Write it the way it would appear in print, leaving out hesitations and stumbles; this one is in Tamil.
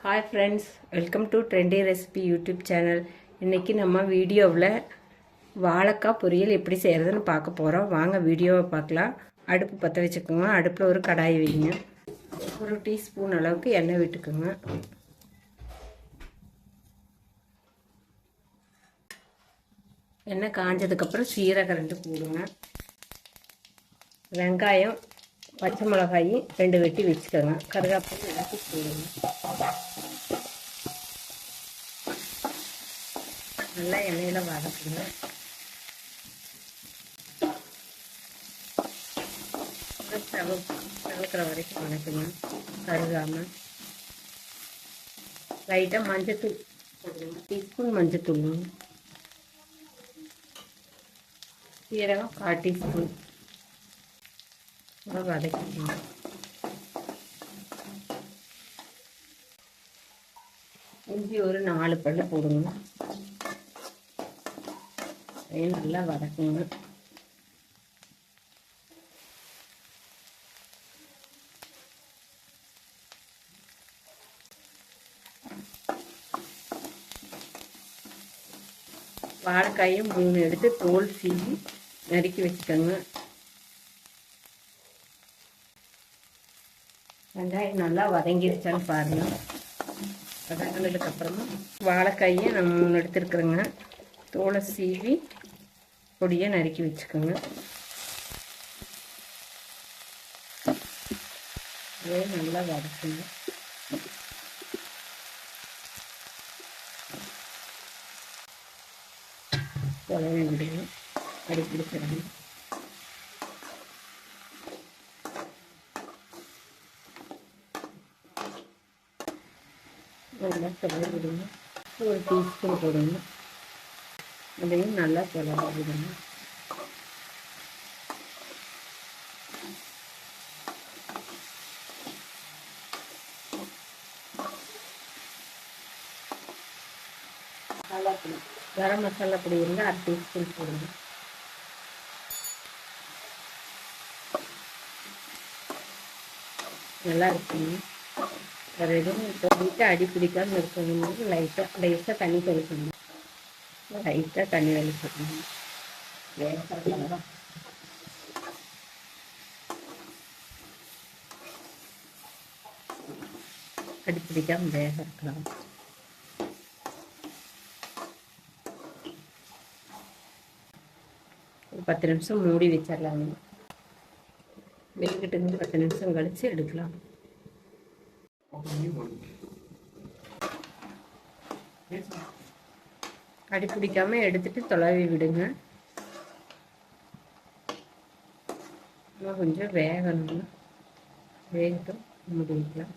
Hi friends, welcome to trendy recipe YouTube channel. இன்றைக்கி நம்ம வீடியோவில் வாழைக்காய் பொரியல் எப்படி செய்கிறதுன்னு பார்க்க போகிறோம். வாங்க வீடியோவை பார்க்கலாம். அடுப்பு பற்ற வச்சுக்கோங்க. அடுப்பில் ஒரு கடாய் வைங்க. ஒரு டீஸ்பூன் அளவுக்கு எண்ணெய் விட்டுக்குங்க. எண்ணெய் காஞ்சதுக்கப்புறம் சீரகம் 2 போடுங்க. வெங்காயம், பச்சை மிளகாய் 2 வெட்டி வச்சுக்கோங்க. கருவேப்பிலை எல்லாத்தையும் போடுங்க. நல்லா எண்ணெயில் வதக்குங்க. செவக்கிற வரைக்கும் வதக்குங்க. கருகாமல் லைட்டாக மஞ்சத்தூள் போடுங்க. டீஸ்பூன் மஞ்சத்தூள், சீரகம் 1/4 டீஸ்பூன் வதக்கிக்கோங்க. இஞ்சி ஒரு 4 பல்லு போடுங்க. நல்லா வதக்குங்க. வாழைக்காயும் 3 எடுத்து தோல் சீவி நறுக்கி வச்சுக்கோங்க. வெங்காயம் நல்லா வதங்கிடுச்சான்னு பாருங்கள். வதங்கினதுக்கப்புறமா வாழைக்காயை நம்ம 3 எடுத்துருக்குறோங்க. தோலை சீவி பொடியை நறுக்கி வச்சுக்கோங்க. அதே நல்லா வதக்குங்க. குழம்பு விடுங்க. அடி பிடிச்சிடுங்க. நல்லா குழம்பு விடுங்க. ஒரு டீஸ்பூன் போடுங்க. அதையும் நல்லா குழம்பு விடுங்க. மசாலா பொடி, கரம் மசாலா பொடி இருந்தால் 1/2 டீஸ்பூன் போடுங்க. நல்லா இருக்குங்க. வேறு எதுவும் இப்போ அடி பிடிக்காமல் இருக்கணும்போது லைட்டாக தண்ணி தெளிக்கணும். லைட்டாக தண்ணி தெளிக்கணும். வேக அடி பிடிக்காமல் வேக இருக்கலாம். ஒரு 10 நிமிஷம் மூடி வச்சிடலாங்க. வெயிக்கிட்டு 10 நிமிஷம் கழித்து எடுக்கலாம். அடி பிடிக்காம எடுத்துட்டு தொலைவி விடுங்க. கொஞ்சம் வேகணும். வேகட்டும், மூடி வைக்கலாம்.